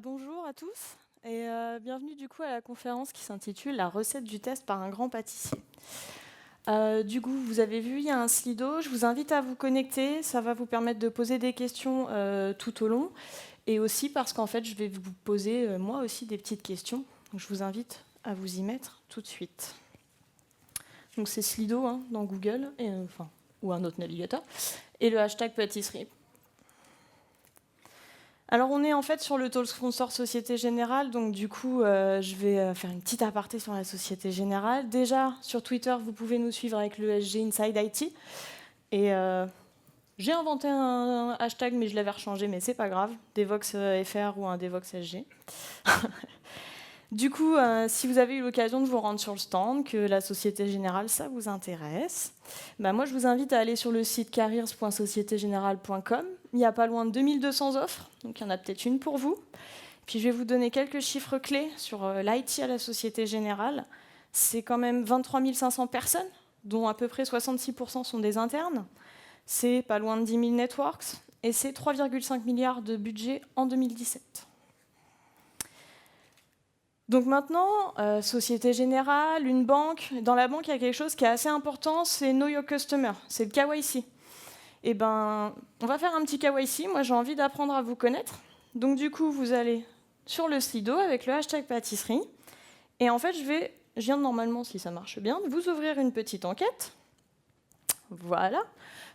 Bonjour à tous et bienvenue du coup à la conférence qui s'intitule La recette du test par un grand pâtissier. Du coup, vous avez vu, il y a un Slido. Je vous invite à vous connecter. Ça va vous permettre de poser des questions tout au long. Et aussi parce qu'en fait, je vais vous poser moi aussi des petites questions. Donc, je vous invite à vous y mettre tout de suite. Donc c'est Slido hein, dans Google, ou un autre navigateur. Et le hashtag pâtisserie. Alors on est en fait sur le talk sponsor Société Générale, donc du coup je vais faire une petite aparté sur la Société Générale. Déjà sur Twitter vous pouvez nous suivre avec le SG Inside IT. Et j'ai inventé un hashtag mais je l'avais rechangé, mais c'est pas grave, Devox FR ou un Devox SG. Du coup, si vous avez eu l'occasion de vous rendre sur le stand, que la Société Générale, ça vous intéresse, moi je vous invite à aller sur le site careers.sociétégénérale.com. Il n'y a pas loin de 2200 offres, donc il y en a peut-être une pour vous. Puis je vais vous donner quelques chiffres clés sur l'IT à la Société Générale. C'est quand même 23 500 personnes, dont à peu près 66% sont des internes. C'est pas loin de 10 000 networks, et c'est 3,5 milliards de budget en 2017. Donc maintenant, Société Générale, une banque. Dans la banque, il y a quelque chose qui est assez important, c'est Know Your Customer, c'est le KYC. Eh ben, on va faire un petit KYC. Moi, j'ai envie d'apprendre à vous connaître. Donc du coup, vous allez sur le Slido avec le hashtag pâtisserie. Et en fait, je viens normalement, si ça marche bien, de vous ouvrir une petite enquête. Voilà.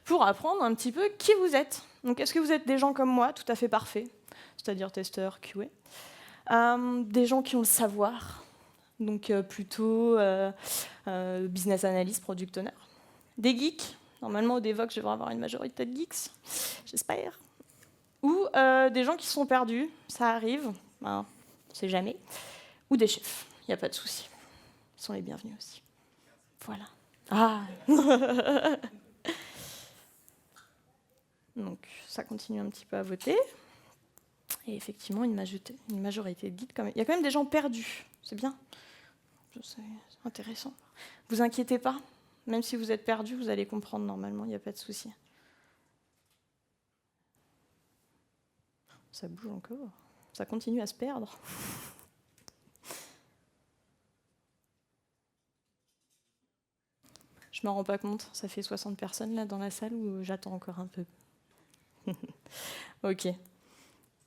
Pour apprendre un petit peu qui vous êtes. Donc est-ce que vous êtes des gens comme moi, tout à fait parfaits, c'est-à-dire testeurs, QA, des gens qui ont le savoir, donc plutôt business analyst, product owner. Des geeks, normalement au Devox je devrais avoir une majorité de geeks, j'espère. Ou des gens qui sont perdus, ça arrive, on ne sait jamais. Ou des chefs, il n'y a pas de souci. Ils sont les bienvenus aussi. Voilà. Ah Donc ça continue un petit peu à voter. Et effectivement, une majorité de geeks quand même. Il y a quand même des gens perdus, c'est bien. C'est intéressant. Vous inquiétez pas, même si vous êtes perdu, vous allez comprendre normalement, il n'y a pas de souci. Ça bouge encore, ça continue à se perdre. Je ne m'en rends pas compte, ça fait 60 personnes là dans la salle où j'attends encore un peu. Ok.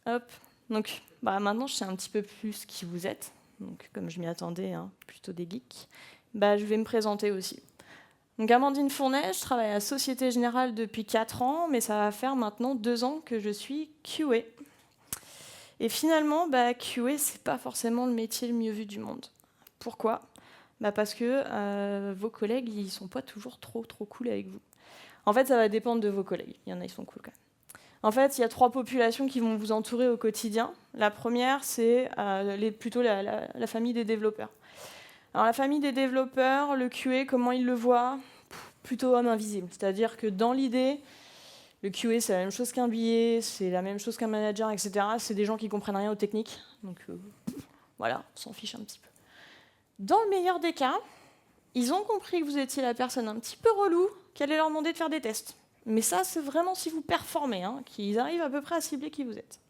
Hop. Donc maintenant je sais un petit peu plus qui vous êtes. Donc comme je m'y attendais, hein, plutôt des geeks. Je vais me présenter aussi. Donc Amandine Fournet, je travaille à la Société Générale depuis 4 ans, mais ça va faire maintenant 2 ans que je suis QA. Et finalement, QA, c'est pas forcément le métier le mieux vu du monde. Pourquoi ? Parce que vos collègues, ils sont pas toujours trop cool avec vous. En fait, ça va dépendre de vos collègues. Il y en a, ils sont cool quand même. En fait, il y a 3 populations qui vont vous entourer au quotidien. La première, c'est plutôt la famille des développeurs. Alors la famille des développeurs, le QA, comment ils le voient ? Plutôt homme invisible. C'est-à-dire que dans l'idée, le QA, c'est la même chose qu'un billet, c'est la même chose qu'un manager, etc. C'est des gens qui comprennent rien aux techniques. Donc voilà, on s'en fiche un petit peu. Dans le meilleur des cas, ils ont compris que vous étiez la personne un petit peu relou qui allait leur demander de faire des tests. Mais ça, c'est vraiment si vous performez, hein, qu'ils arrivent à peu près à cibler qui vous êtes.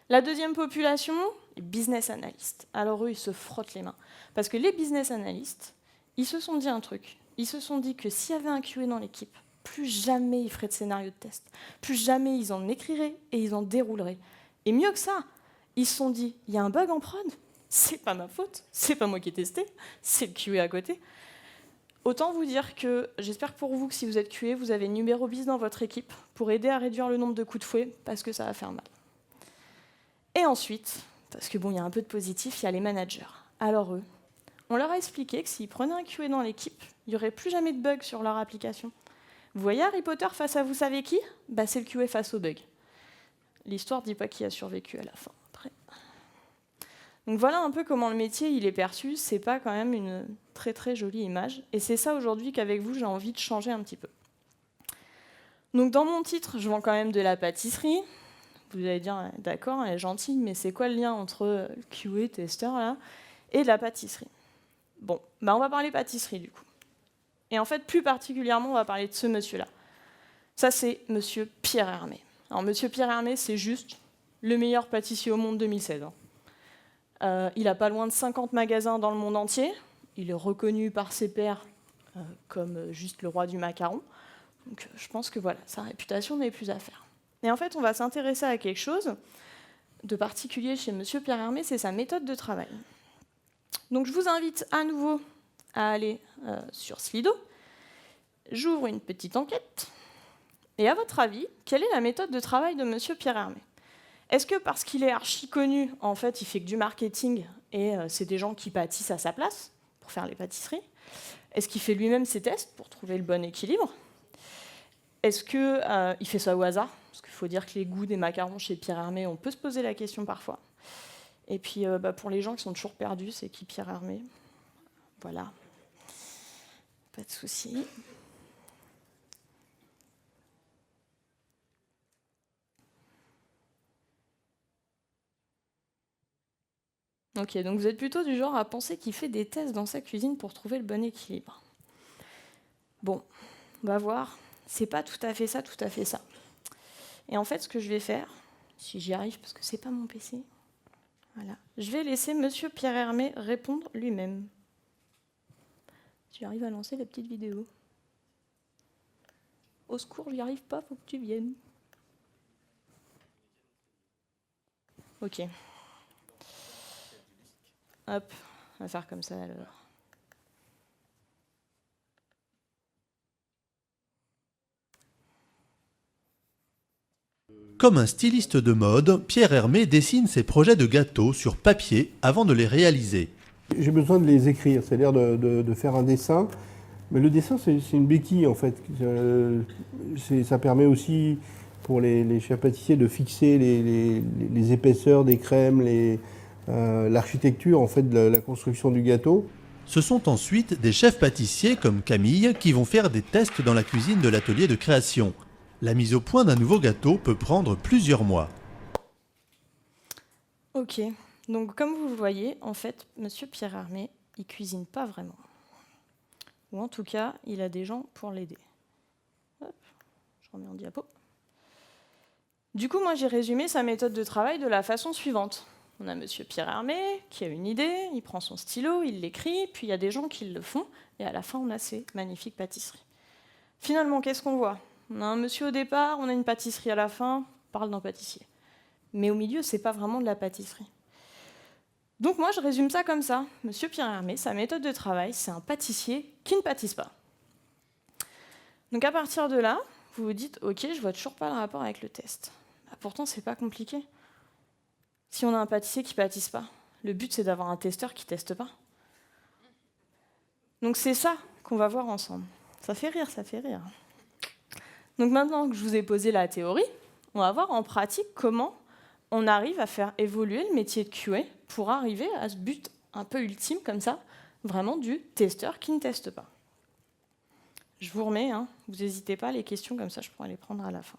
La deuxième population, les business analysts. Alors eux, ils se frottent les mains. Parce que les business analysts, ils se sont dit un truc. Ils se sont dit que s'il y avait un QA dans l'équipe, plus jamais ils feraient de scénario de test. Plus jamais ils en écriraient et ils en dérouleraient. Et mieux que ça, ils se sont dit, il y a un bug en prod, c'est pas ma faute, c'est pas moi qui ai testé, c'est le QA à côté. Autant vous dire que j'espère pour vous que si vous êtes QA, vous avez numéro bis dans votre équipe pour aider à réduire le nombre de coups de fouet, parce que ça va faire mal. Et ensuite, parce que il y a un peu de positif, il y a les managers. Alors eux, on leur a expliqué que s'ils prenaient un QA dans l'équipe, il n'y aurait plus jamais de bugs sur leur application. Vous voyez Harry Potter face à vous savez qui ? C'est le QA face au bug. L'histoire ne dit pas qui a survécu à la fin. Après. Donc voilà un peu comment le métier il est perçu. C'est pas quand même une très jolie image. Et c'est ça aujourd'hui qu'avec vous j'ai envie de changer un petit peu. Donc dans mon titre, je vends quand même de la pâtisserie. Vous allez dire, d'accord, elle est gentille, mais c'est quoi le lien entre QA, testeur, là, et de la pâtisserie ? Bon, on va parler pâtisserie, du coup. Et en fait, plus particulièrement, on va parler de ce monsieur-là. Ça, c'est monsieur Pierre Hermé. Alors, monsieur Pierre Hermé, c'est juste le meilleur pâtissier au monde 2016. Il a pas loin de 50 magasins dans le monde entier. Il est reconnu par ses pairs comme juste le roi du macaron. Donc je pense que voilà, sa réputation n'est plus à faire. Et en fait, on va s'intéresser à quelque chose de particulier chez Monsieur Pierre Hermé, c'est sa méthode de travail. Donc je vous invite à nouveau à aller sur Slido. J'ouvre une petite enquête. Et à votre avis, quelle est la méthode de travail de Monsieur Pierre Hermé? Est-ce que parce qu'il est archi connu, en fait, il fait que du marketing et c'est des gens qui pâtissent à sa place pour faire les pâtisseries? Est-ce qu'il fait lui-même ses tests pour trouver le bon équilibre? Est-ce qu'il fait ça au hasard? Parce qu'il faut dire que les goûts des macarons chez Pierre Hermé, on peut se poser la question parfois. Et puis, pour les gens qui sont toujours perdus, c'est qui Pierre Hermé? Voilà. Pas de souci. Ok, donc vous êtes plutôt du genre à penser qu'il fait des tests dans sa cuisine pour trouver le bon équilibre. Bon, on va voir. C'est pas tout à fait ça, tout à fait ça. Et en fait, ce que je vais faire, si j'y arrive, parce que c'est pas mon PC, voilà, je vais laisser Monsieur Pierre Hermé répondre lui-même. Si j'arrive à lancer la petite vidéo. Au secours, j'y arrive pas, faut que tu viennes. Ok. Hop, on va faire comme ça alors. Comme un styliste de mode, Pierre Hermé dessine ses projets de gâteaux sur papier avant de les réaliser. J'ai besoin de les écrire, c'est-à-dire de faire un dessin. Mais le dessin, c'est une béquille, en fait. Ça permet aussi, pour les chefs pâtissiers, de fixer les épaisseurs des crèmes, l'architecture, en fait, de la construction du gâteau. Ce sont ensuite des chefs pâtissiers comme Camille qui vont faire des tests dans la cuisine de l'atelier de création. La mise au point d'un nouveau gâteau peut prendre plusieurs mois. Ok, donc comme vous le voyez, en fait, Monsieur Pierre Hermé, il cuisine pas vraiment. Ou en tout cas, il a des gens pour l'aider. Hop, je remets en diapo. Du coup, moi, j'ai résumé sa méthode de travail de la façon suivante. On a Monsieur Pierre Hermé qui a une idée, il prend son stylo, il l'écrit, puis il y a des gens qui le font, et à la fin, on a ces magnifiques pâtisseries. Finalement, qu'est-ce qu'on voit? On a un monsieur au départ, on a une pâtisserie à la fin, on parle d'un pâtissier. Mais au milieu, c'est pas vraiment de la pâtisserie. Donc moi, je résume ça comme ça. Monsieur Pierre Hermé, sa méthode de travail, c'est un pâtissier qui ne pâtisse pas. Donc à partir de là, vous vous dites, ok, je vois toujours pas le rapport avec le test. Bah, pourtant, c'est pas compliqué. Si on a un pâtissier qui pâtisse pas, le but c'est d'avoir un testeur qui teste pas. Donc c'est ça qu'on va voir ensemble. Ça fait rire, ça fait rire. Donc maintenant que je vous ai posé la théorie, on va voir en pratique comment on arrive à faire évoluer le métier de QA pour arriver à ce but un peu ultime comme ça, vraiment du testeur qui ne teste pas. Je vous remets, hein, vous n'hésitez pas, les questions comme ça, je pourrai les prendre à la fin.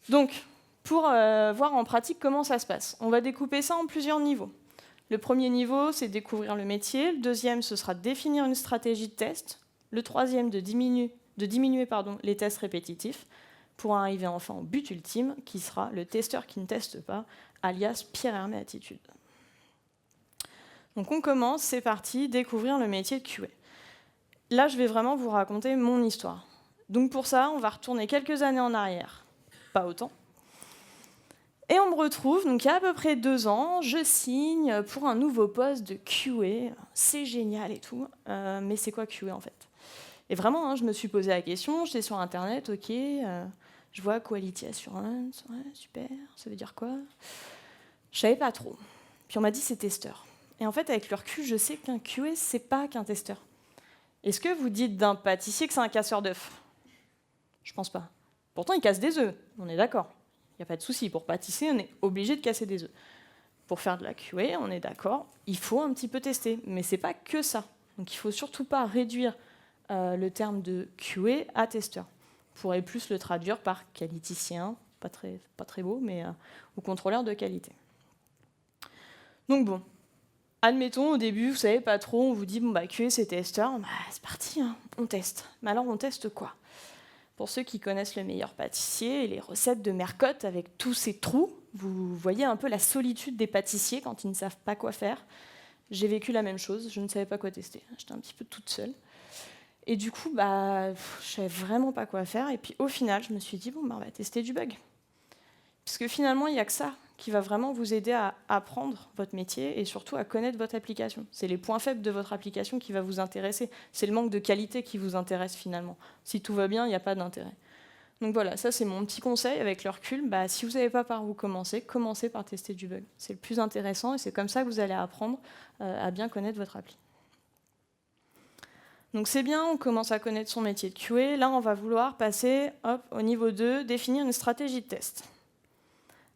Donc, pour voir en pratique comment ça se passe, on va découper ça en plusieurs niveaux. Le premier niveau, c'est découvrir le métier. Le deuxième, ce sera de définir une stratégie de test. Le troisième, de diminuer les tests répétitifs pour arriver enfin au but ultime, qui sera le testeur qui ne teste pas, alias Pierre Hermé Attitude. Donc on commence, c'est parti, découvrir le métier de QA. Là, je vais vraiment vous raconter mon histoire. Donc pour ça, on va retourner quelques années en arrière, pas autant. Et on me retrouve, donc il y a à peu près 2 ans, je signe pour un nouveau poste de QA, c'est génial et tout, mais c'est quoi QA en fait? Et vraiment, hein, je me suis posé la question, j'étais sur Internet, ok, je vois Quality Assurance, ouais, super, ça veut dire quoi? Je savais pas trop. Puis on m'a dit c'est testeur. Et en fait, avec le recul, je sais qu'un QA, c'est pas qu'un testeur. Est-ce que vous dites d'un pâtissier que c'est un casseur d'œufs? Je pense pas. Pourtant, il casse des œufs, on est d'accord. Il n'y a pas de souci, pour pâtisser, on est obligé de casser des œufs. Pour faire de la QA, on est d'accord, il faut un petit peu tester, mais c'est pas que ça. Donc il faut surtout pas réduire le terme de QA à testeur. On pourrait plus le traduire par qualiticien, pas très beau, mais au contrôleur de qualité. Donc bon, admettons au début, vous savez pas trop, on vous dit bon bah QA c'est testeur, bah, c'est parti, hein, on teste. Mais alors on teste quoi? Pour ceux qui connaissent Le Meilleur Pâtissier et les recettes de Mercotte avec tous ces trous, vous voyez un peu la solitude des pâtissiers quand ils ne savent pas quoi faire. J'ai vécu la même chose, je ne savais pas quoi tester. J'étais un petit peu toute seule. Et du coup, je ne savais vraiment pas quoi faire. Et puis au final, je me suis dit, on va tester du bug. Parce que finalement, il n'y a que ça qui va vraiment vous aider à apprendre votre métier et surtout à connaître votre application. C'est les points faibles de votre application qui va vous intéresser. C'est le manque de qualité qui vous intéresse finalement. Si tout va bien, il n'y a pas d'intérêt. Donc voilà, ça c'est mon petit conseil avec le recul. Si vous ne savez pas par où commencer, commencez par tester du bug. C'est le plus intéressant et c'est comme ça que vous allez apprendre à bien connaître votre appli. Donc c'est bien, on commence à connaître son métier de QA. Là, on va vouloir passer au niveau 2, définir une stratégie de test.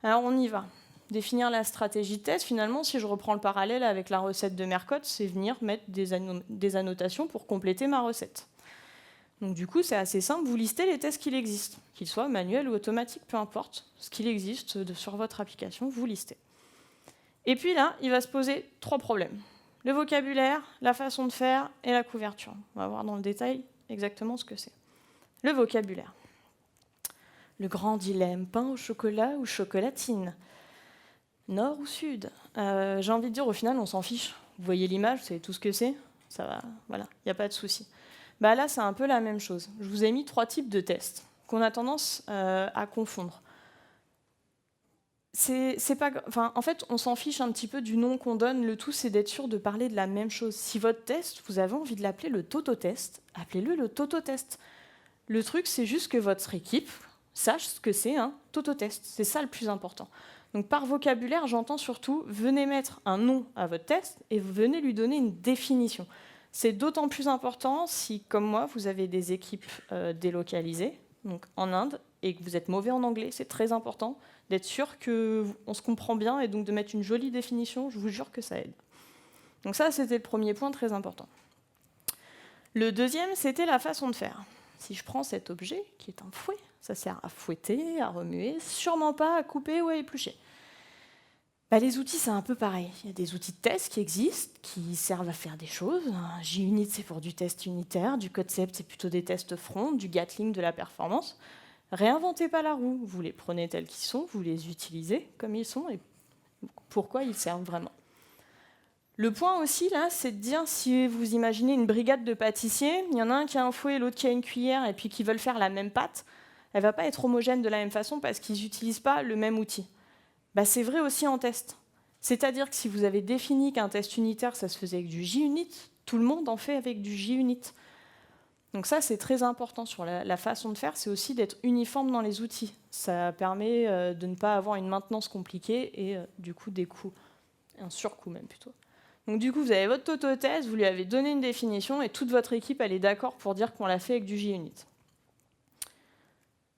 Alors on y va. Définir la stratégie de test, finalement, si je reprends le parallèle avec la recette de Mercotte, c'est venir mettre des annotations pour compléter ma recette. Donc du coup, c'est assez simple, vous listez les tests qu'il existe, qu'ils soient manuels ou automatiques, peu importe, ce qu'il existe sur votre application, vous listez. Et puis là, il va se poser 3 problèmes. Le vocabulaire, la façon de faire et la couverture. On va voir dans le détail exactement ce que c'est. Le vocabulaire. Le grand dilemme, pain au chocolat ou chocolatine? Nord ou sud? J'ai envie de dire, au final, on s'en fiche. Vous voyez l'image, vous savez tout ce que c'est. Ça va, voilà, il n'y a pas de souci. Là, c'est un peu la même chose. Je vous ai mis 3 types de tests qu'on a tendance à confondre. En fait, on s'en fiche un petit peu du nom qu'on donne. Le tout, c'est d'être sûr de parler de la même chose. Si votre test, vous avez envie de l'appeler le Toto-test, appelez-le le Toto-test. Le truc, c'est juste que votre équipe sache ce que c'est un Toto-test. C'est ça le plus important. Donc par vocabulaire, j'entends surtout, venez mettre un nom à votre test et venez lui donner une définition. C'est d'autant plus important si, comme moi, vous avez des équipes délocalisées, donc en Inde, et que vous êtes mauvais en anglais. C'est très important d'être sûr qu'on se comprend bien et donc de mettre une jolie définition, je vous jure que ça aide. Donc ça, c'était le premier point très important. Le deuxième, c'était la façon de faire. Si je prends cet objet, qui est un fouet, ça sert à fouetter, à remuer, sûrement pas à couper ou à éplucher. Les outils, c'est un peu pareil. Il y a des outils de test qui existent, qui servent à faire des choses. Un JUnit, c'est pour du test unitaire. Du Codecept, c'est plutôt des tests front. Du Gatling, de la performance. Réinventez pas la roue. Vous les prenez tels qu'ils sont, vous les utilisez comme ils sont et pourquoi ils servent vraiment. Le point aussi, là, c'est de dire, si vous imaginez une brigade de pâtissiers, il y en a un qui a un fouet, l'autre qui a une cuillère, et puis qui veulent faire la même pâte, elle ne va pas être homogène de la même façon parce qu'ils n'utilisent pas le même outil. C'est vrai aussi en test. C'est-à-dire que si vous avez défini qu'un test unitaire, ça se faisait avec du JUnit, tout le monde en fait avec du JUnit. Donc ça, c'est très important sur la façon de faire, c'est aussi d'être uniforme dans les outils. Ça permet de ne pas avoir une maintenance compliquée et du coup des coûts, un surcoût même plutôt. Donc du coup, vous avez votre Toto-test, vous lui avez donné une définition et toute votre équipe, elle est d'accord pour dire qu'on l'a fait avec du JUnit.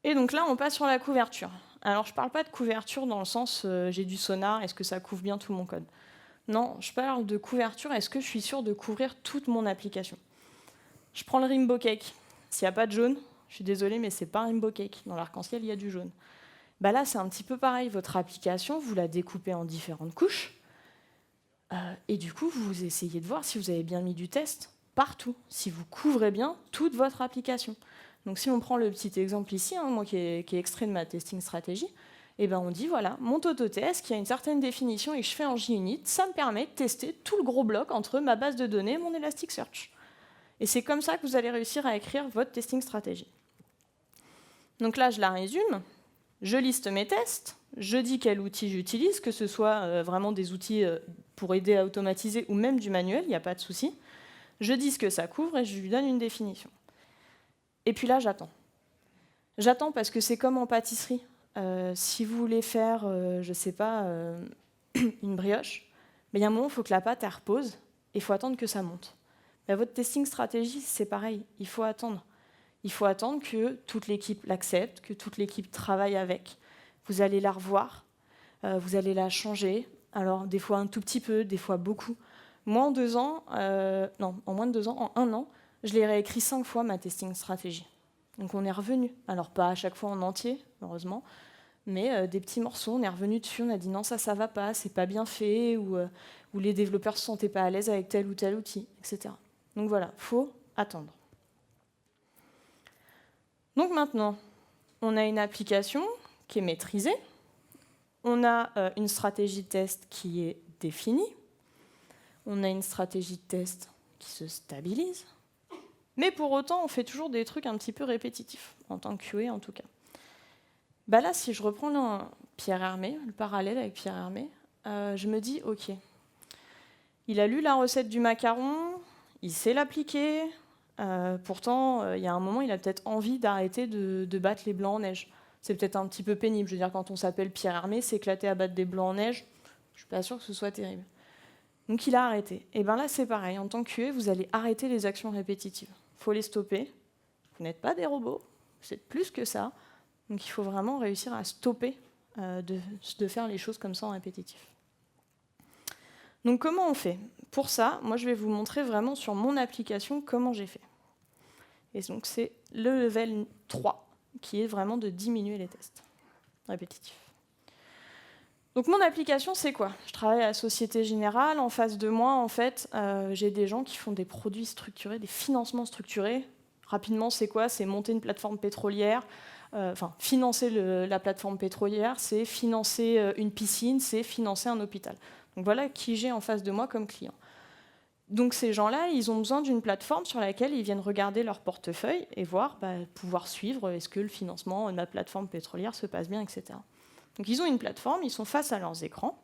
Et donc là, on passe sur la couverture. Alors, je ne parle pas de couverture dans le sens j'ai du sonar, est-ce que ça couvre bien tout mon code? Non, je parle de couverture, est-ce que je suis sûr de couvrir toute mon application? Je prends le Rainbow Cake. S'il n'y a pas de jaune, je suis désolée, mais ce n'est pas un Rainbow Cake. Dans l'arc-en-ciel, il y a du jaune. Là, c'est un petit peu pareil. Votre application, vous la découpez en différentes couches. Et du coup, vous essayez de voir si vous avez bien mis du test partout, si vous couvrez bien toute votre application. Donc si on prend le petit exemple ici, moi qui est extrait de ma testing stratégie, on dit voilà, mon Toto-test qui a une certaine définition et que je fais en JUnit, ça me permet de tester tout le gros bloc entre ma base de données et mon Elasticsearch. Et c'est comme ça que vous allez réussir à écrire votre testing stratégie. Donc là, je la résume. Je liste mes tests, je dis quel outil j'utilise, que ce soit vraiment des outils pour aider à automatiser ou même du manuel, il n'y a pas de souci. Je dis ce que ça couvre et je lui donne une définition. Et puis là, j'attends. J'attends parce que c'est comme en pâtisserie. Si vous voulez faire, je ne sais pas, une brioche, il y a un moment, il faut que la pâte elle repose et il faut attendre que ça monte. Votre testing stratégie, c'est pareil, il faut attendre. Il faut attendre que toute l'équipe l'accepte, que toute l'équipe travaille avec. Vous allez la revoir, vous allez la changer. Alors, des fois un tout petit peu, des fois beaucoup. Moi, en moins de 2 ans, en 1 an, je l'ai réécrit 5 fois, ma testing stratégie. Donc, on est revenu. Alors, pas à chaque fois en entier, heureusement, mais des petits morceaux, on est revenu dessus, on a dit non, ça va pas, c'est pas bien fait, ou les développeurs ne se sentaient pas à l'aise avec tel ou tel outil, etc. Donc voilà, il faut attendre. Donc maintenant, on a une application qui est maîtrisée, on a une stratégie de test qui est définie, on a une stratégie de test qui se stabilise, mais pour autant, on fait toujours des trucs un petit peu répétitifs, en tant que QA en tout cas. Bah là, si je reprends Pierre Hermé, le parallèle avec Pierre Hermé, je me dis, ok, il a lu la recette du macaron, il sait l'appliquer, pourtant, il y a un moment, il a peut-être envie d'arrêter de battre les blancs en neige. C'est peut-être un petit peu pénible. Je veux dire, quand on s'appelle Pierre Hermé, s'éclater à battre des blancs en neige, je ne suis pas sûre que ce soit terrible. Donc il a arrêté. Et bien là, c'est pareil. En tant que QA, vous allez arrêter les actions répétitives. Il faut les stopper. Vous n'êtes pas des robots, vous êtes plus que ça. Donc il faut vraiment réussir à stopper de faire les choses comme ça en répétitif. Donc comment on fait? Pour ça, moi je vais vous montrer vraiment sur mon application comment j'ai fait. Et donc c'est le level 3 qui est vraiment de diminuer les tests répétitifs. Donc mon application, c'est quoi? Je travaille à la Société Générale. En face de moi, en fait, j'ai des gens qui font des produits structurés, des financements structurés. Rapidement, c'est quoi? C'est monter une plateforme pétrolière. Financer la plateforme pétrolière, c'est financer une piscine, c'est financer un hôpital. Donc voilà qui j'ai en face de moi comme client. Donc ces gens-là, ils ont besoin d'une plateforme sur laquelle ils viennent regarder leur portefeuille et voir, pouvoir suivre est-ce que le financement de ma plateforme pétrolière se passe bien, etc. Donc ils ont une plateforme, ils sont face à leurs écrans.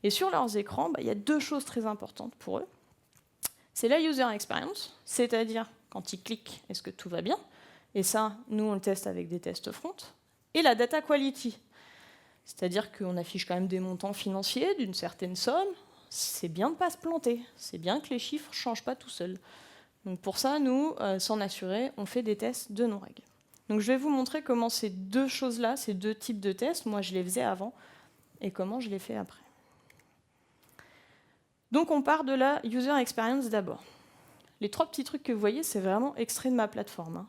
Et sur leurs écrans, il y a deux choses très importantes pour eux. C'est la user experience, c'est-à-dire quand ils cliquent, est-ce que tout va bien? Et ça, nous, on le teste avec des tests front. Et la data quality, c'est-à-dire qu'on affiche quand même des montants financiers d'une certaine somme. C'est bien de ne pas se planter. C'est bien que les chiffres ne changent pas tout seuls. Donc pour ça, nous, s'en assurer, on fait des tests de nos règles. Donc je vais vous montrer comment ces deux choses-là, ces deux types de tests, moi je les faisais avant, et comment je les fais après. Donc on part de la user experience d'abord. Les trois petits trucs que vous voyez, c'est vraiment extrait de ma plateforme.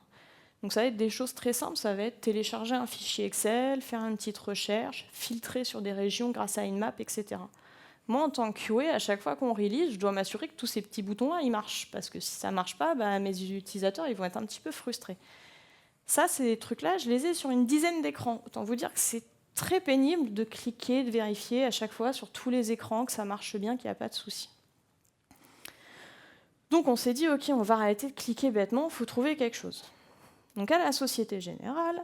Donc ça va être des choses très simples, ça va être télécharger un fichier Excel, faire une petite recherche, filtrer sur des régions grâce à une map, etc. Moi, en tant que QA, à chaque fois qu'on release, je dois m'assurer que tous ces petits boutons-là, ils marchent. Parce que si ça ne marche pas, mes utilisateurs ils vont être un petit peu frustrés. Ça, ces trucs-là, je les ai sur une dizaine d'écrans. Autant vous dire que c'est très pénible de cliquer, de vérifier à chaque fois sur tous les écrans que ça marche bien, qu'il n'y a pas de souci. Donc on s'est dit, ok, on va arrêter de cliquer bêtement, il faut trouver quelque chose. Donc à la Société Générale,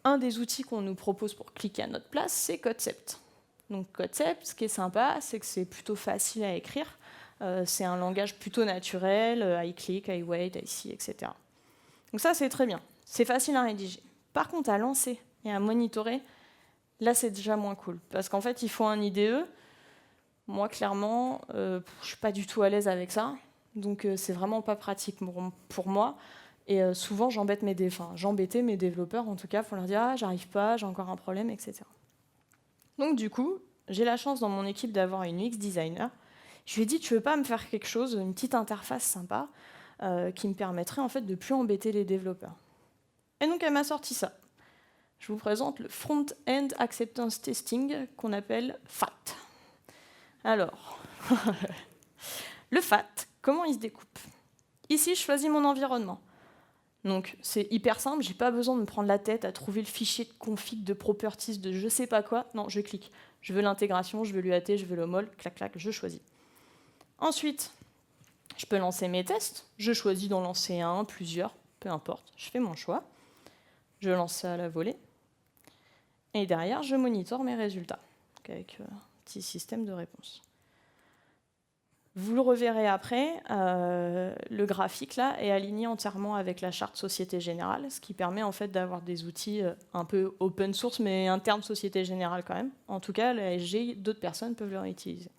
un des outils qu'on nous propose pour cliquer à notre place, c'est Codecept. Donc Codecept, ce qui est sympa, c'est que c'est plutôt facile à écrire. C'est un langage plutôt naturel, iClick, iWait, iC, etc. Donc ça, c'est très bien. C'est facile à rédiger. Par contre, à lancer et à monitorer, là, c'est déjà moins cool. Parce qu'en fait, il faut un IDE. Moi, clairement, je ne suis pas du tout à l'aise avec ça. Donc, c'est vraiment pas pratique pour moi. Et souvent, j'embêtais mes développeurs, en tout cas, pour leur dire « Ah, j'arrive pas, j'ai encore un problème, etc. » Donc, du coup, j'ai la chance dans mon équipe d'avoir une UX designer. Je lui ai dit « Tu veux pas me faire quelque chose, une petite interface sympa qui me permettrait en fait de plus embêter les développeurs ?» Et donc, elle m'a sorti ça. Je vous présente le Front-End Acceptance Testing qu'on appelle FAT. Alors, le FAT, comment il se découpe? Ici, je choisis mon environnement. Donc, c'est hyper simple, je n'ai pas besoin de me prendre la tête à trouver le fichier de config, de properties, de je sais pas quoi. Non, je clique. Je veux l'intégration, je veux l'UAT, je veux le MOL, clac, clac, je choisis. Ensuite, je peux lancer mes tests. Je choisis d'en lancer un, plusieurs, peu importe. Je fais mon choix. Je lance ça à la volée. Et derrière, je monitore mes résultats avec un petit système de réponse. Vous le reverrez après, le graphique là est aligné entièrement avec la charte Société Générale, ce qui permet en fait d'avoir des outils un peu open source, mais internes Société Générale quand même. En tout cas, la SG, d'autres personnes peuvent le réutiliser.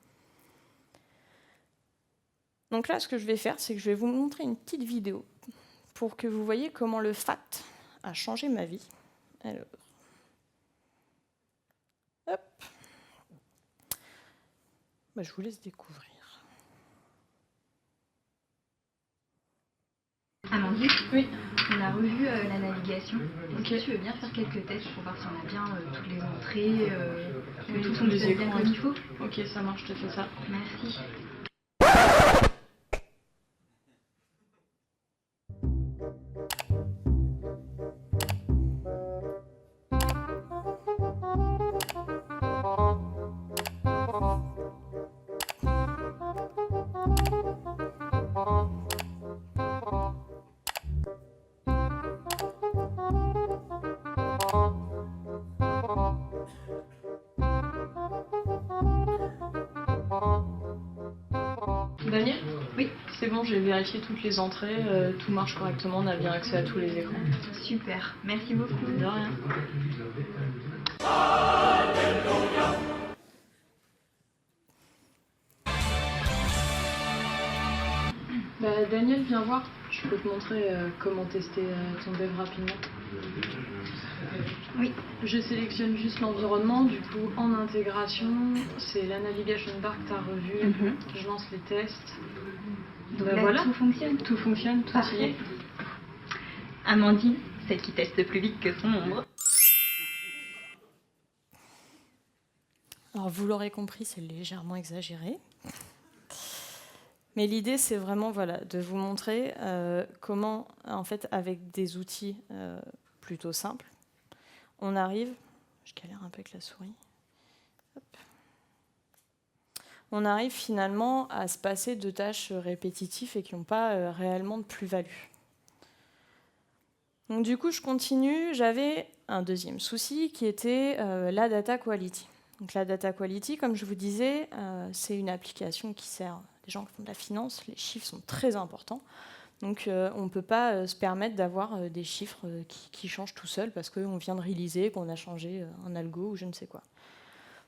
Donc là, ce que je vais faire, c'est que je vais vous montrer une petite vidéo pour que vous voyez comment le FAT a changé ma vie. Alors, hop. Je vous laisse découvrir. Amandine, oui. On a revu la navigation. Est-ce que tu veux bien faire quelques tests pour voir si on a bien toutes les entrées, que tout fonctionne bien comme il faut? Ok, ça marche, je te fais ça. Merci. Daniel ? Oui. C'est bon, j'ai vérifié toutes les entrées, tout marche correctement, on a bien accès à tous les écrans. Super, merci beaucoup. De rien. Daniel, viens voir. Je peux te montrer comment tester ton dev rapidement. Oui. Je sélectionne juste l'environnement, du coup en intégration, c'est la navigation bar que tu as revue. Je lance les tests. Donc là, voilà. tout fonctionne. Tout fonctionne, tout y Parfait. est. Amandine, celle qui teste plus vite que son ombre. Alors vous l'aurez compris, c'est légèrement exagéré. Mais l'idée, c'est vraiment de vous montrer comment, en fait, avec des outils plutôt simples, on arrive... Je galère un peu avec la souris. Hop. On arrive finalement à se passer de tâches répétitives et qui n'ont pas réellement de plus-value. Donc du coup, je continue. J'avais un deuxième souci qui était la data quality. Donc la data quality, comme je vous disais, c'est une application qui sert des gens qui font de la finance. Les chiffres sont très importants. Donc on ne peut pas se permettre d'avoir des chiffres qui changent tout seuls parce qu'on vient de réaliser qu'on a changé un algo ou je ne sais quoi.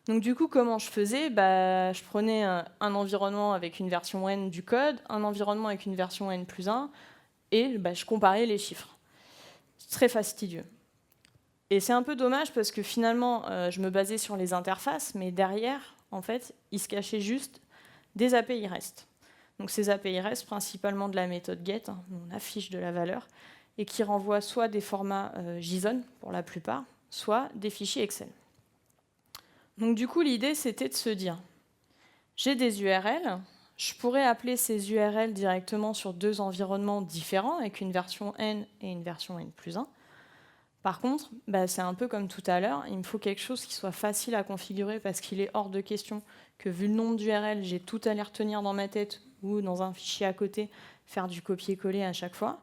Donc du coup, comment je faisais ? Je prenais un environnement avec une version N du code, un environnement avec une version N+1, et je comparais les chiffres. C'est très fastidieux. Et c'est un peu dommage parce que finalement, je me basais sur les interfaces, mais derrière, en fait, il se cachait juste des API REST. Donc ces API REST, principalement de la méthode get, on affiche de la valeur, et qui renvoient soit des formats JSON, pour la plupart, soit des fichiers Excel. Donc du coup, l'idée, c'était de se dire, j'ai des URL, je pourrais appeler ces URL directement sur deux environnements différents, avec une version N et une version N+1. Par contre, c'est un peu comme tout à l'heure, il me faut quelque chose qui soit facile à configurer parce qu'il est hors de question que, vu le nombre d'URL, j'ai tout à les retenir dans ma tête ou dans un fichier à côté, faire du copier-coller à chaque fois.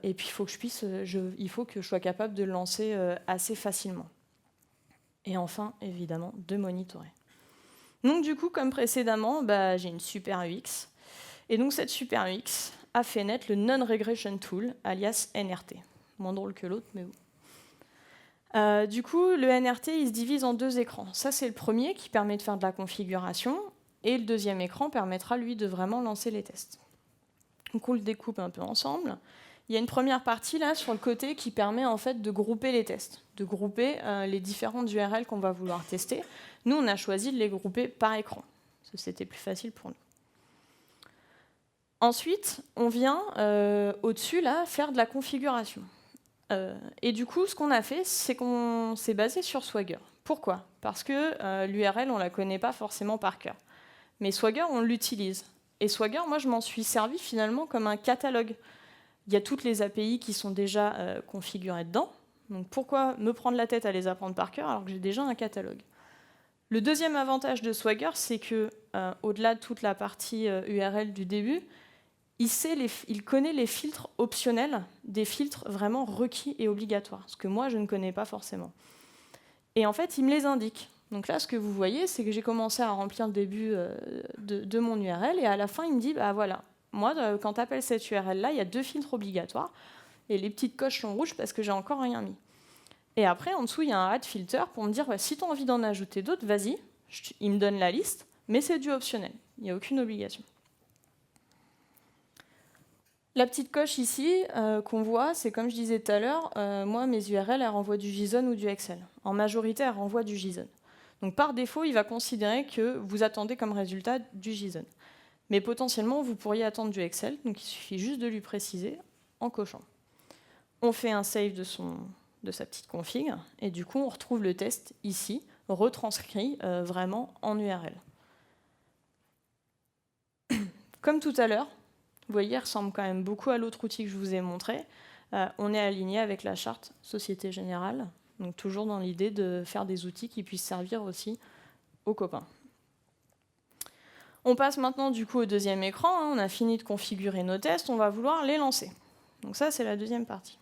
Et puis, il faut que je sois capable de le lancer assez facilement. Et enfin, évidemment, de monitorer. Donc, du coup, comme précédemment, j'ai une super UX. Et donc, cette super UX a fait naître le Non-Regression Tool, alias NRT. Moins drôle que l'autre, mais bon. Du coup, le NRT, il se divise en deux écrans. Ça, c'est le premier qui permet de faire de la configuration. Et le deuxième écran permettra, lui, de vraiment lancer les tests. Donc, on le découpe un peu ensemble. Il y a une première partie, là, sur le côté, qui permet, en fait, de grouper les tests, de grouper les différentes URL qu'on va vouloir tester. Nous, on a choisi de les grouper par écran. C'était plus facile pour nous. Ensuite, on vient, au-dessus, là, faire de la configuration. Et du coup, ce qu'on a fait, c'est qu'on s'est basé sur Swagger. Pourquoi ? Parce que l'URL, on ne la connaît pas forcément par cœur. Mais Swagger, on l'utilise. Et Swagger, moi, je m'en suis servi finalement comme un catalogue. Il y a toutes les API qui sont déjà configurées dedans. Donc pourquoi me prendre la tête à les apprendre par cœur alors que j'ai déjà un catalogue ? Le deuxième avantage de Swagger, c'est que, au-delà de toute la partie URL du début, il connaît les filtres optionnels des filtres vraiment requis et obligatoires, ce que moi, je ne connais pas forcément. Et en fait, il me les indique. Donc là, ce que vous voyez, c'est que j'ai commencé à remplir le début de mon URL, et à la fin, il me dit, voilà, moi, quand tu appelles cette URL-là, il y a 2 filtres obligatoires, et les petites coches sont rouges parce que j'ai encore rien mis. Et après, en dessous, il y a un add filter pour me dire, si tu as envie d'en ajouter d'autres, vas-y. Il me donne la liste, mais c'est du optionnel. Il n'y a aucune obligation. La petite coche ici qu'on voit, c'est comme je disais tout à l'heure, moi, mes URL, elles renvoient du JSON ou du Excel. En majorité, elles renvoient du JSON. Donc par défaut, il va considérer que vous attendez comme résultat du JSON. Mais potentiellement, vous pourriez attendre du Excel, donc il suffit juste de lui préciser en cochant. On fait un save de sa petite config, et du coup, on retrouve le test ici, retranscrit vraiment en URL. Comme tout à l'heure, vous voyez, il ressemble quand même beaucoup à l'autre outil que je vous ai montré. On est aligné avec la charte Société Générale, donc toujours dans l'idée de faire des outils qui puissent servir aussi aux copains. On passe maintenant du coup au deuxième écran. On a fini de configurer nos tests, on va vouloir les lancer. Donc ça, c'est la deuxième partie.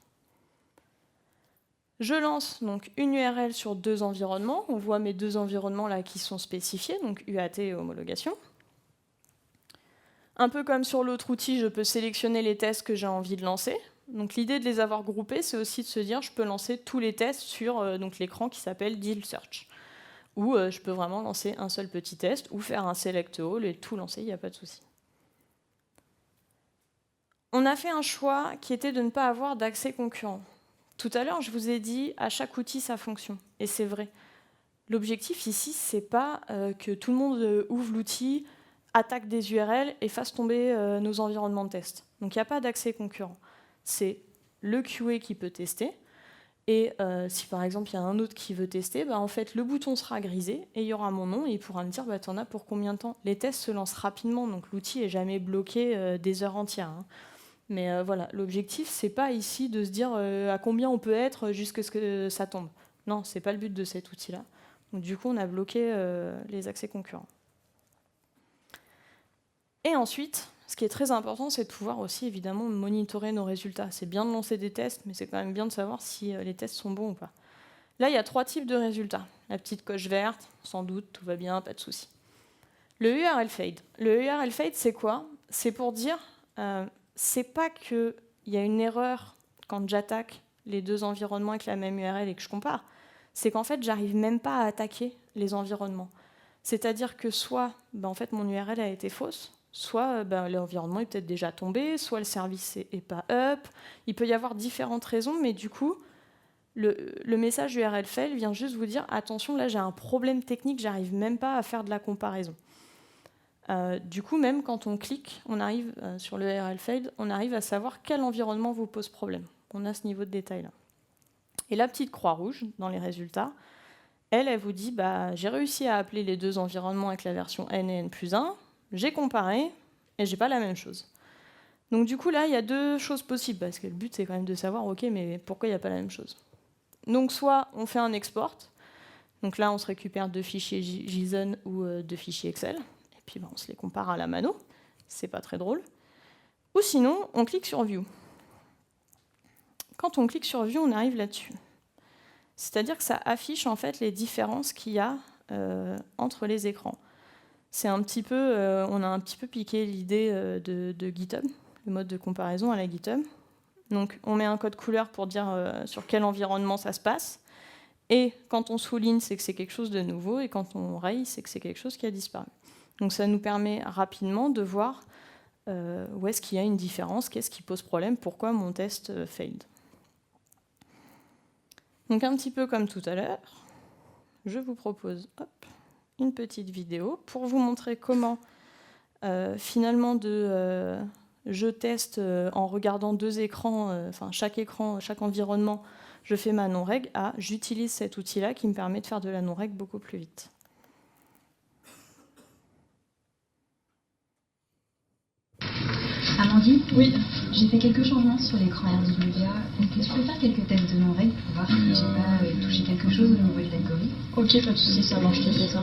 Je lance donc une URL sur 2 environnements. On voit mes 2 environnements là qui sont spécifiés, donc UAT et homologation. Un peu comme sur l'autre outil, je peux sélectionner les tests que j'ai envie de lancer. Donc l'idée de les avoir groupés, c'est aussi de se dire je peux lancer tous les tests sur donc l'écran qui s'appelle Deal Search. Ou je peux vraiment lancer un seul petit test ou faire un select all et tout lancer, il n'y a pas de souci. On a fait un choix qui était de ne pas avoir d'accès concurrent. Tout à l'heure, je vous ai dit à chaque outil sa fonction, et c'est vrai. L'objectif ici, c'est pas que tout le monde ouvre l'outil, attaque des URL et fasse tomber nos environnements de test. Donc il n'y a pas d'accès concurrent. C'est le QA qui peut tester. Et si par exemple il y a un autre qui veut tester, bah, en fait le bouton sera grisé et il y aura mon nom et il pourra me dire bah, t'en as pour combien de temps. Les tests se lancent rapidement, donc l'outil n'est jamais bloqué des heures entières. Hein. Mais voilà, l'objectif c'est pas ici de se dire à combien on peut être jusqu'à ce que ça tombe. Non, c'est pas le but de cet outil-là. Donc du coup on a bloqué les accès concurrents. Et ensuite, ce qui est très important, c'est de pouvoir aussi évidemment monitorer nos résultats. C'est bien de lancer des tests, mais c'est quand même bien de savoir si les tests sont bons ou pas. Là, il y a 3 types de résultats. La petite coche verte, sans doute, tout va bien, pas de souci. Le URL fade. Le URL fade, c'est quoi? C'est pour dire, c'est pas qu'il y a une erreur quand j'attaque les deux environnements avec la même URL et que je compare. C'est qu'en fait, j'arrive même pas à attaquer les environnements. C'est-à-dire que soit en fait, mon URL a été fausse, soit l'environnement est peut-être déjà tombé, soit le service n'est pas up. Il peut y avoir différentes raisons, mais du coup, le message URL fail vient juste vous dire « Attention, là j'ai un problème technique, j'arrive même pas à faire de la comparaison ». Du coup, même quand on clique, on arrive sur le URL fail, on arrive à savoir quel environnement vous pose problème. On a ce niveau de détail-là. Et la petite croix rouge dans les résultats, elle vous dit j'ai réussi à appeler les deux environnements avec la version n et n+1, j'ai comparé et j'ai pas la même chose. Donc du coup là il y a deux choses possibles parce que le but c'est quand même de savoir ok mais pourquoi il n'y a pas la même chose. Donc soit on fait un export, donc là on se récupère 2 fichiers JSON ou 2 fichiers Excel et puis on se les compare à la mano, c'est pas très drôle. Ou sinon on clique sur View. Quand on clique sur View on arrive là-dessus. C'est-à-dire que ça affiche en fait les différences qu'il y a entre les écrans. C'est un petit peu, on a un petit peu piqué l'idée de GitHub, le mode de comparaison à la GitHub. Donc on met un code couleur pour dire sur quel environnement ça se passe. Et quand on souligne, c'est que c'est quelque chose de nouveau. Et quand on raye, c'est que c'est quelque chose qui a disparu. Donc ça nous permet rapidement de voir où est-ce qu'il y a une différence, qu'est-ce qui pose problème, pourquoi mon test failed. Donc un petit peu comme tout à l'heure, je vous propose une petite vidéo pour vous montrer comment finalement je teste en regardant deux écrans, chaque écran, chaque environnement, je fais ma non-règle à j'utilise cet outil-là qui me permet de faire de la non-règle beaucoup plus vite. Amandine, oui, j'ai fait quelques changements sur l'écran RWA. Donc, tu peux faire quelques tests de non-règle pour voir si j'ai pas touché quelque chose au niveau de l'algorithme? Ok, pas de soucis, ça marche, je te fais ça.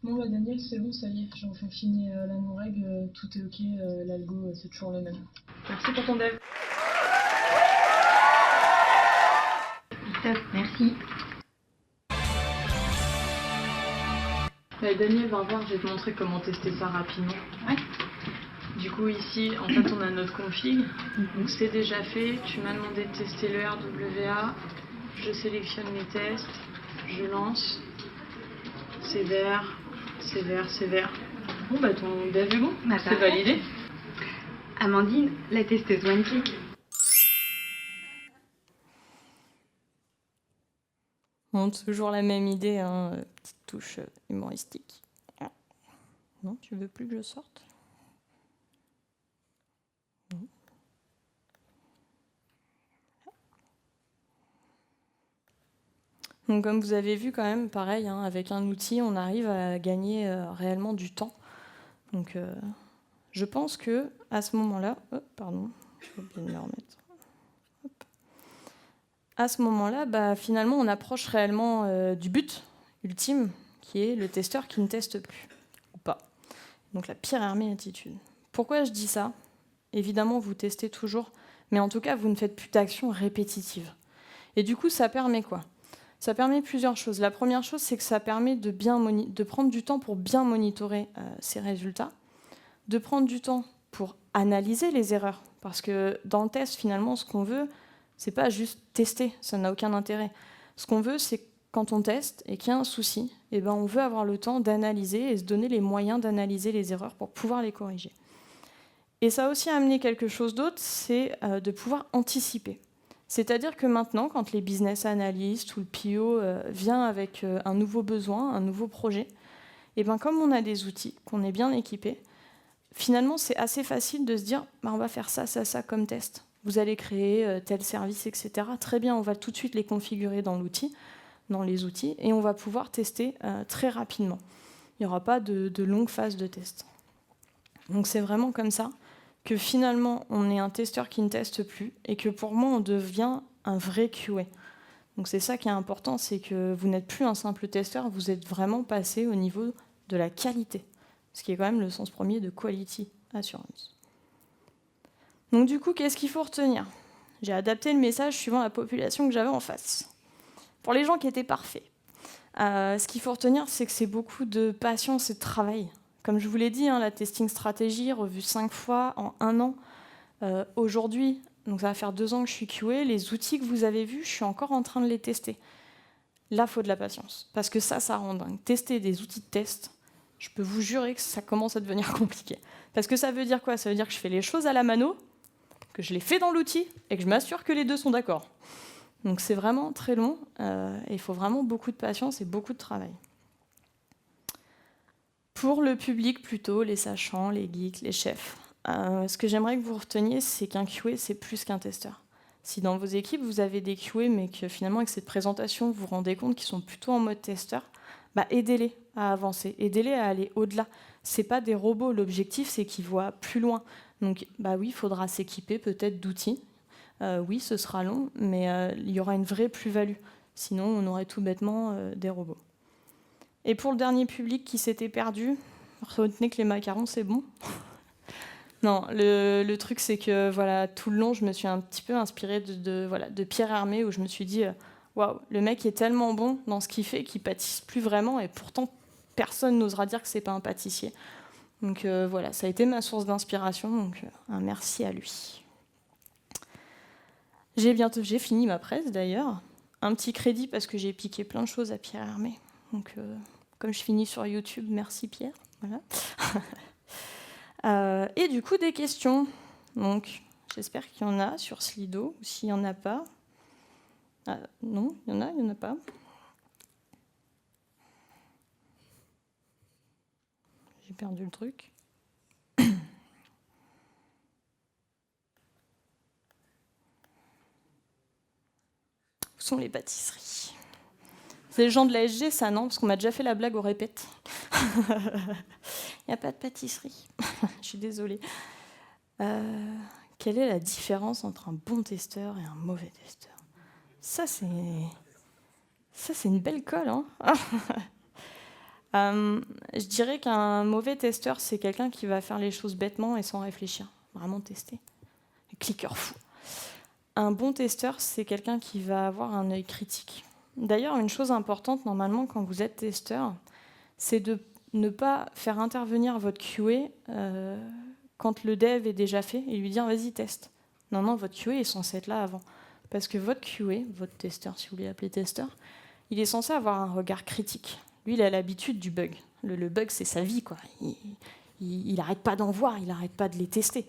Bon bah Daniel, c'est bon, ça y est, j'ai enfin fini la non-règle, tout est ok, l'algo c'est toujours le même. Merci pour ton dev. Top, merci. Daniel, va voir, je vais te montrer comment tester ça rapidement. Ouais. Du coup, ici, en fait, on a notre config. Donc, c'est déjà fait. Tu m'as demandé de tester le RWA. Je sélectionne mes tests. Je lance. C'est vert, c'est vert, c'est vert. Bon, bah, ton dev est bon. C'est validé. Amandine, la testeuse one-click. Bon, toujours la même idée, hein, petite touche humoristique. Non, tu veux plus que je sorte? Non. Donc comme vous avez vu quand même, pareil, hein, avec un outil, on arrive à gagner réellement du temps. Donc je pense que à ce moment-là, j'ai oublié de me remettre. À ce moment-là, finalement, on approche réellement du but ultime, qui est le testeur qui ne teste plus, ou pas. Donc la Pierre Hermé attitude. Pourquoi je dis ça ? Évidemment, vous testez toujours, mais en tout cas, vous ne faites plus d'actions répétitives. Et du coup, ça permet quoi ? Ça permet plusieurs choses. La première chose, c'est que ça permet de prendre du temps pour bien monitorer ces résultats, de prendre du temps pour analyser les erreurs. Parce que dans le test, finalement, ce qu'on veut, c'est pas juste tester, ça n'a aucun intérêt. Ce qu'on veut, c'est quand on teste et qu'il y a un souci, on veut avoir le temps d'analyser et se donner les moyens d'analyser les erreurs pour pouvoir les corriger. Et ça a aussi amené quelque chose d'autre, c'est de pouvoir anticiper. C'est-à-dire que maintenant, quand les business analysts ou le PO vient avec un nouveau besoin, un nouveau projet, comme on a des outils, qu'on est bien équipés, finalement, c'est assez facile de se dire on va faire ça comme test. Vous allez créer tel service, etc. Très bien, on va tout de suite les configurer dans les outils, et on va pouvoir tester très rapidement. Il n'y aura pas de longue phase de test. Donc c'est vraiment comme ça que finalement, on est un testeur qui ne teste plus, et que pour moi, on devient un vrai QA. Donc c'est ça qui est important, c'est que vous n'êtes plus un simple testeur, vous êtes vraiment passé au niveau de la qualité, ce qui est quand même le sens premier de Quality Assurance. Donc du coup, qu'est-ce qu'il faut retenir ? J'ai adapté le message suivant la population que j'avais en face. Pour les gens qui étaient parfaits, ce qu'il faut retenir, c'est que c'est beaucoup de patience et de travail. Comme je vous l'ai dit, la testing stratégie, revue 5 fois en 1 an. Aujourd'hui, donc ça va faire 2 ans que je suis QA, les outils que vous avez vus, je suis encore en train de les tester. Là, il faut de la patience, parce que ça rend dingue. Tester des outils de test, je peux vous jurer que ça commence à devenir compliqué. Parce que ça veut dire quoi ? Ça veut dire que je fais les choses à la mano, que je les fais dans l'outil, et que je m'assure que les deux sont d'accord. Donc c'est vraiment très long, et il faut vraiment beaucoup de patience et beaucoup de travail. Pour le public plutôt, les sachants, les geeks, les chefs, ce que j'aimerais que vous reteniez, c'est qu'un QA, c'est plus qu'un testeur. Si dans vos équipes, vous avez des QA, mais que finalement, avec cette présentation, vous vous rendez compte qu'ils sont plutôt en mode testeur, aidez-les à avancer, aidez-les à aller au-delà. Ce n'est pas des robots, l'objectif, c'est qu'ils voient plus loin. Donc oui, il faudra s'équiper peut-être d'outils. Oui, ce sera long, mais il y aura une vraie plus-value. Sinon, on aurait tout bêtement des robots. Et pour le dernier public qui s'était perdu, retenez que les macarons, c'est bon. Non, le truc, c'est que tout le long, je me suis un petit peu inspirée de Pierre Hermé, où je me suis dit, waouh, le mec est tellement bon dans ce qu'il fait qu'il pâtisse plus vraiment, et pourtant, personne n'osera dire que c'est pas un pâtissier. Donc ça a été ma source d'inspiration, donc un merci à lui. J'ai fini ma presse d'ailleurs. Un petit crédit parce que j'ai piqué plein de choses à Pierre Hermé. Donc, comme je finis sur YouTube, merci Pierre. Voilà. Et du coup, des questions. Donc, j'espère qu'il y en a sur Slido, ou s'il n'y en a pas. Non, il y en a pas. J'ai perdu le truc. Où sont les pâtisseries ? C'est les gens de l'ASG, ça, non ? Parce qu'on m'a déjà fait la blague au répète. Il n'y a pas de pâtisserie. Je suis désolée. Quelle est la différence entre un bon testeur et un mauvais testeur ? Ça, c'est une belle colle, hein. Je dirais qu'un mauvais testeur, c'est quelqu'un qui va faire les choses bêtement et sans réfléchir. Vraiment tester. Cliqueur fou. Un bon testeur, c'est quelqu'un qui va avoir un œil critique. D'ailleurs, une chose importante, normalement, quand vous êtes testeur, c'est de ne pas faire intervenir votre QA quand le dev est déjà fait et lui dire « vas-y, teste ». Non, votre QA est censé être là avant. Parce que votre QA, votre testeur, si vous voulez l'appeler testeur, il est censé avoir un regard critique. Lui, il a l'habitude du bug. Le bug, c'est sa vie, quoi. Il n'arrête pas d'en voir, il n'arrête pas de les tester.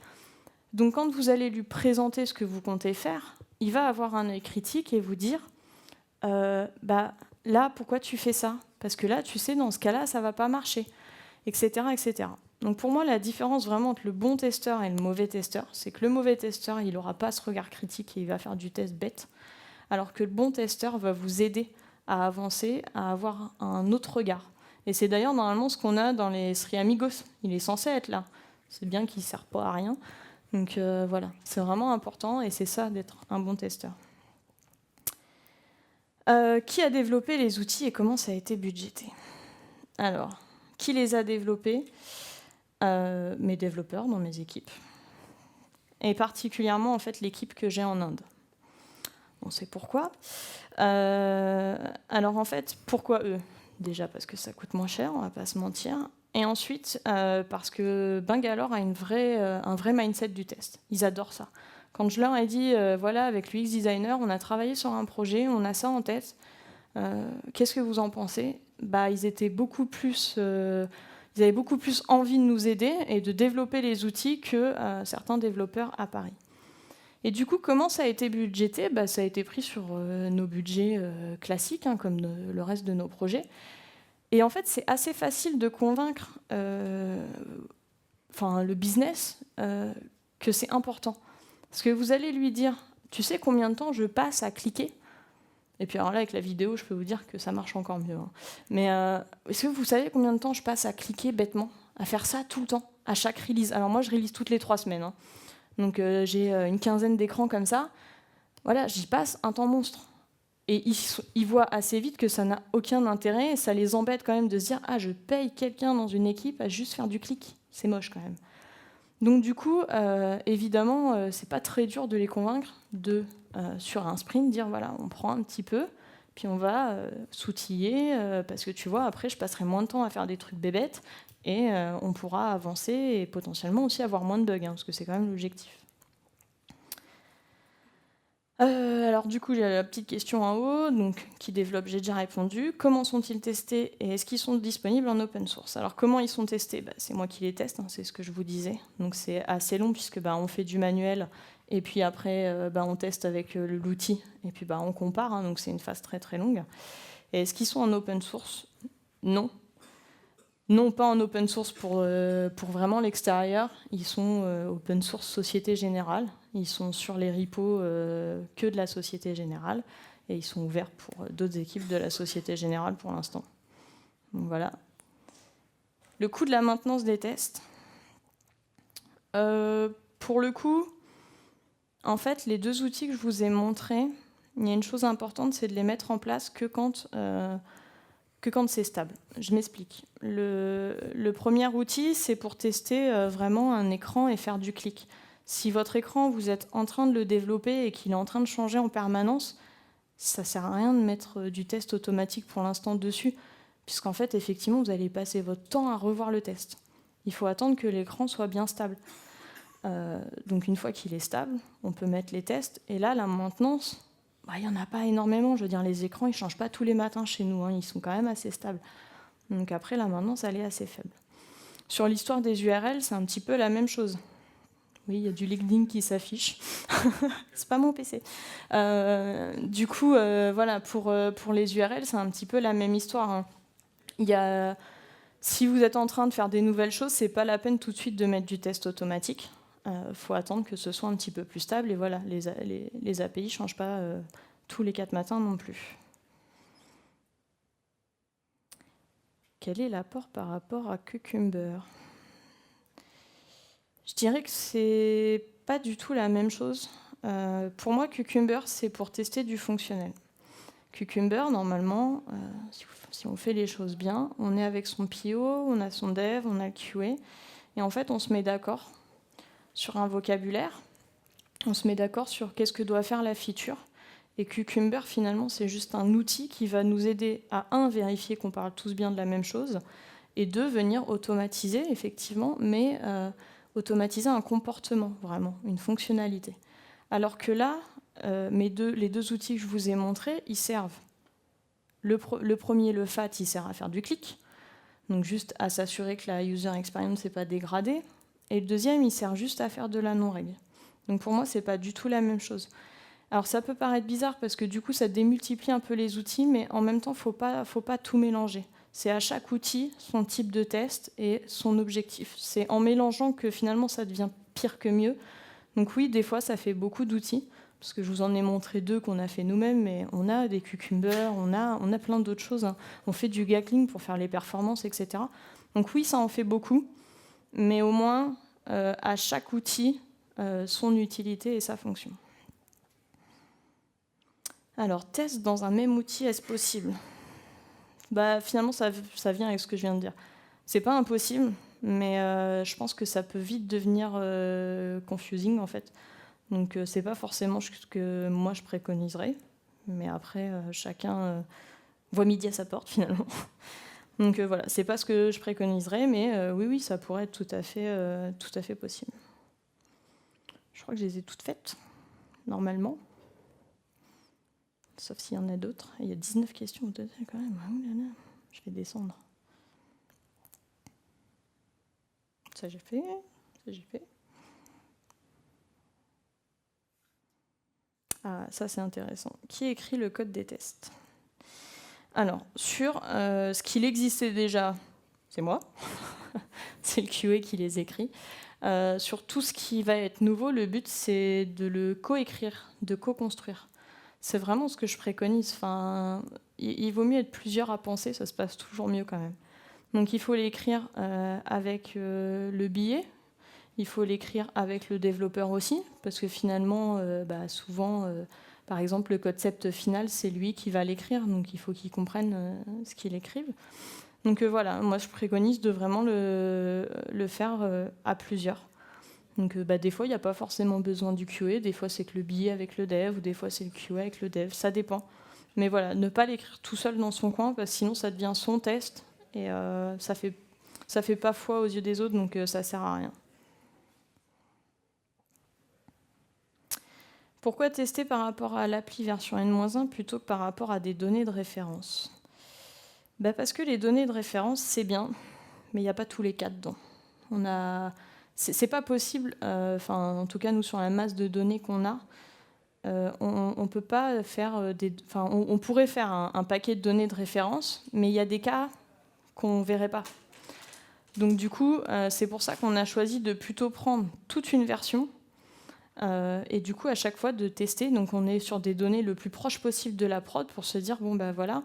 Donc, quand vous allez lui présenter ce que vous comptez faire, il va avoir un œil critique et vous dire là, pourquoi tu fais ça ? Parce que là, tu sais, dans ce cas-là, ça ne va pas marcher, etc., etc. Donc, pour moi, la différence vraiment entre le bon testeur et le mauvais testeur, c'est que le mauvais testeur, il n'aura pas ce regard critique et il va faire du test bête, alors que le bon testeur va vous aider à avancer, à avoir un autre regard. Et c'est d'ailleurs normalement ce qu'on a dans les Sri Amigos. Il est censé être là. C'est bien qu'il ne sert pas à rien. Donc voilà, c'est vraiment important et c'est ça d'être un bon testeur. Qui a développé les outils et comment ça a été budgété? Alors, qui les a développés? Mes développeurs dans mes équipes. Et particulièrement en fait l'équipe que j'ai en Inde. On sait pourquoi. Alors en fait, pourquoi eux? Déjà parce que ça coûte moins cher, on va pas se mentir. Et ensuite, parce que Bangalore a un vrai mindset du test. Ils adorent ça. Quand je leur ai dit, voilà, avec l'UX designer, on a travaillé sur un projet, on a ça en tête, qu'est-ce que vous en pensez? Ils étaient beaucoup plus... ils avaient beaucoup plus envie de nous aider et de développer les outils que certains développeurs à Paris. Et du coup, comment ça a été budgété? Ça a été pris sur nos budgets classiques, comme le reste de nos projets. Et en fait, c'est assez facile de convaincre le business que c'est important. Parce que vous allez lui dire, tu sais combien de temps je passe à cliquer? Et puis alors là, avec la vidéo, je peux vous dire que ça marche encore mieux. Mais est-ce que vous savez combien de temps je passe à cliquer bêtement, à faire ça tout le temps, à chaque release? Alors moi, je release toutes les 3 semaines. Donc j'ai une quinzaine d'écrans comme ça. Voilà, j'y passe un temps monstre. Et ils voient assez vite que ça n'a aucun intérêt et ça les embête quand même de se dire « Ah, je paye quelqu'un dans une équipe à juste faire du clic. » C'est moche quand même. Donc du coup, évidemment, c'est pas très dur de les convaincre de, sur un sprint, dire « Voilà, on prend un petit peu, puis on va s'outiller, parce que tu vois, après, je passerai moins de temps à faire des trucs bébêtes et on pourra avancer et potentiellement aussi avoir moins de bugs, parce que c'est quand même l'objectif. » Alors du coup, j'ai la petite question en haut, donc qui développe, j'ai déjà répondu. Comment sont-ils testés et est-ce qu'ils sont disponibles en open source? Alors comment ils sont testés? C'est moi qui les teste, c'est ce que je vous disais. Donc c'est assez long puisque on fait du manuel et puis après on teste avec l'outil et puis on compare, donc c'est une phase très très longue. Et est-ce qu'ils sont en open source? Non. Non, pas en open source pour vraiment l'extérieur. Ils sont open source Société Générale. Ils sont sur les repos que de la Société Générale. Et ils sont ouverts pour d'autres équipes de la Société Générale pour l'instant. Donc voilà. Le coût de la maintenance des tests. Pour le coup, en fait, les 2 outils que je vous ai montrés, il y a une chose importante, c'est de les mettre en place que quand c'est stable. Je m'explique. Le premier outil, c'est pour tester vraiment un écran et faire du clic. Si votre écran, vous êtes en train de le développer et qu'il est en train de changer en permanence, ça ne sert à rien de mettre du test automatique pour l'instant dessus, puisqu'en fait, effectivement, vous allez passer votre temps à revoir le test. Il faut attendre que l'écran soit bien stable. Donc une fois qu'il est stable, on peut mettre les tests. Et là, la maintenance... il n'y en a pas énormément, je veux dire, les écrans, ils ne changent pas tous les matins chez nous, ils sont quand même assez stables. Donc après, la maintenance, elle est assez faible. Sur l'histoire des URL, c'est un petit peu la même chose. Oui, il y a du LinkedIn qui s'affiche. C'est pas mon PC. Du coup, voilà, pour les URL, c'est un petit peu la même histoire. Si vous êtes en train de faire des nouvelles choses, c'est pas la peine tout de suite de mettre du test automatique. Faut attendre que ce soit un petit peu plus stable. Et voilà, les API ne changent pas tous les 4 matins non plus. Quel est l'apport par rapport à Cucumber? Je dirais que c'est pas du tout la même chose. Pour moi, Cucumber, c'est pour tester du fonctionnel. Cucumber, normalement, si on fait les choses bien, on est avec son PO, on a son dev, on a le QA, et en fait, on se met d'accord sur un vocabulaire, on se met d'accord sur qu'est-ce que doit faire la feature. Et Cucumber, finalement, c'est juste un outil qui va nous aider à, 1, vérifier qu'on parle tous bien de la même chose, et 2, venir automatiser, effectivement, mais automatiser un comportement, vraiment, une fonctionnalité. Alors que là, les 2 outils que je vous ai montrés, ils servent. Le premier, le FAT, il sert à faire du clic, donc juste à s'assurer que la user experience n'est pas dégradée. Et le deuxième, il sert juste à faire de la non-règle. Donc pour moi, ce n'est pas du tout la même chose. Alors ça peut paraître bizarre parce que du coup, ça démultiplie un peu les outils, mais en même temps, il ne faut pas tout mélanger. C'est à chaque outil son type de test et son objectif. C'est en mélangeant que finalement, ça devient pire que mieux. Donc oui, des fois, ça fait beaucoup d'outils. parce que je vous en ai montré 2 qu'on a fait nous-mêmes, mais on a des cucumbers, on a plein d'autres choses, hein. On fait du Gatling pour faire les performances, etc. Donc oui, ça en fait beaucoup, mais au moins, à chaque outil, son utilité et sa fonction. Alors, test dans un même outil, est-ce possible ? Finalement, ça vient avec ce que je viens de dire. C'est pas impossible, mais je pense que ça peut vite devenir confusing, en fait. Donc, c'est pas forcément ce que moi, je préconiserais. Mais après, chacun voit midi à sa porte, finalement. Donc, voilà, c'est pas ce que je préconiserais, mais oui, ça pourrait être tout à fait possible. Je crois que je les ai toutes faites, normalement. Sauf s'il y en a d'autres. Il y a 19 questions au total, quand même. Oh là là. Je vais descendre. Ça, j'ai fait. Ah, ça, c'est intéressant. Qui écrit le code des tests ? Alors, sur ce qu'il existait déjà, c'est moi. C'est le QA qui les écrit. Sur tout ce qui va être nouveau, le but, c'est de le co-écrire, de co-construire. C'est vraiment ce que je préconise. Enfin, il vaut mieux être plusieurs à penser, ça se passe toujours mieux quand même. Donc il faut l'écrire avec le billet, il faut l'écrire avec le développeur aussi, parce que finalement, souvent, par exemple, le concept final, c'est lui qui va l'écrire, donc il faut qu'il comprenne ce qu'il écrive. Donc voilà, moi je préconise de vraiment le faire à plusieurs. Donc des fois, il n'y a pas forcément besoin du QA, des fois c'est que le billet avec le dev, ou des fois c'est le QA avec le dev, ça dépend. Mais voilà, ne pas l'écrire tout seul dans son coin, parce que sinon ça devient son test, et ça fait pas foi aux yeux des autres, donc ça sert à rien. Pourquoi tester par rapport à l'appli version N-1 plutôt que par rapport à des données de référence ? Parce que les données de référence, c'est bien, mais il n'y a pas tous les cas dedans. C'est pas possible, en tout cas nous sur la masse de données qu'on a, on peut pas faire on pourrait faire un paquet de données de référence, mais il y a des cas qu'on verrait pas. Donc du coup, c'est pour ça qu'on a choisi de plutôt prendre toute une version et du coup à chaque fois de tester. Donc on est sur des données le plus proche possible de la prod pour se dire voilà.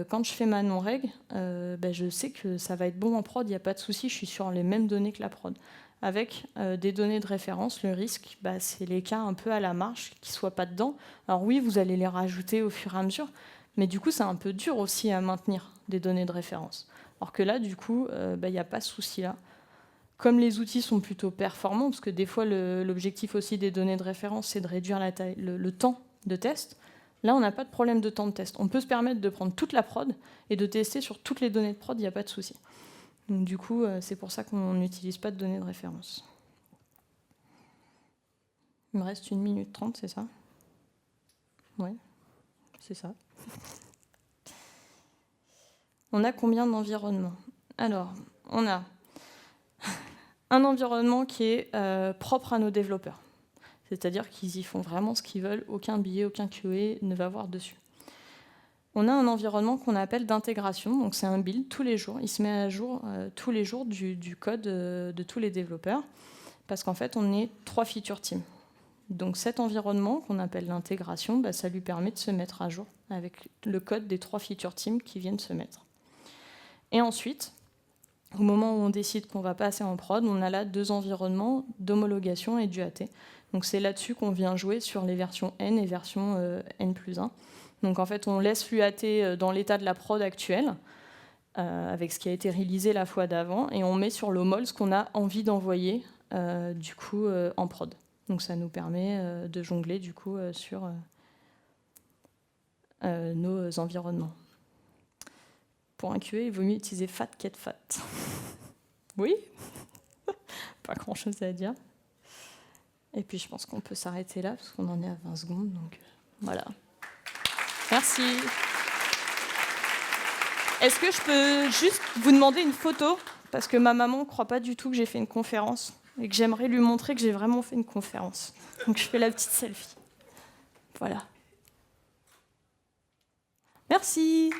Quand je fais ma non-reg, je sais que ça va être bon en prod, il n'y a pas de souci, je suis sur les mêmes données que la prod. Avec des données de référence, le risque, c'est les cas un peu à la marge qui ne soient pas dedans. Alors oui, vous allez les rajouter au fur et à mesure, mais du coup, c'est un peu dur aussi à maintenir des données de référence. Alors que là, du coup, il n'y a pas ce souci-là. Comme les outils sont plutôt performants, parce que des fois, l'objectif aussi des données de référence, c'est de réduire le temps de test. Là, on n'a pas de problème de temps de test. On peut se permettre de prendre toute la prod et de tester sur toutes les données de prod, il n'y a pas de souci. Donc, du coup, c'est pour ça qu'on n'utilise pas de données de référence. Il me reste 1 minute 30, c'est ça ? Oui, c'est ça. On a combien d'environnements ? Alors, on a un environnement qui est propre à nos développeurs. C'est-à-dire qu'ils y font vraiment ce qu'ils veulent, aucun billet, aucun QA ne va voir dessus. On a un environnement qu'on appelle d'intégration, donc c'est un build tous les jours. Il se met à jour tous les jours du code de tous les développeurs, parce qu'en fait, on est 3 feature teams. Donc cet environnement qu'on appelle l'intégration, ça lui permet de se mettre à jour avec le code des 3 feature teams qui viennent se mettre. Et ensuite, au moment où on décide qu'on va passer en prod, on a là 2 environnements d'homologation et d'UAT. Donc c'est là-dessus qu'on vient jouer sur les versions N et version N+1. Donc en fait, on laisse l'UAT dans l'état de la prod actuelle, avec ce qui a été réalisé la fois d'avant, et on met sur l'homol ce qu'on a envie d'envoyer en prod. Donc ça nous permet de jongler du coup sur nos environnements. Pour un QA, il vaut mieux utiliser fat get fat. Oui, pas grand-chose à dire. Et puis je pense qu'on peut s'arrêter là, parce qu'on en est à 20 secondes, donc voilà. Merci. Est-ce que je peux juste vous demander une photo ? Parce que ma maman ne croit pas du tout que j'ai fait une conférence et que j'aimerais lui montrer que j'ai vraiment fait une conférence. Donc je fais la petite selfie. Voilà. Merci.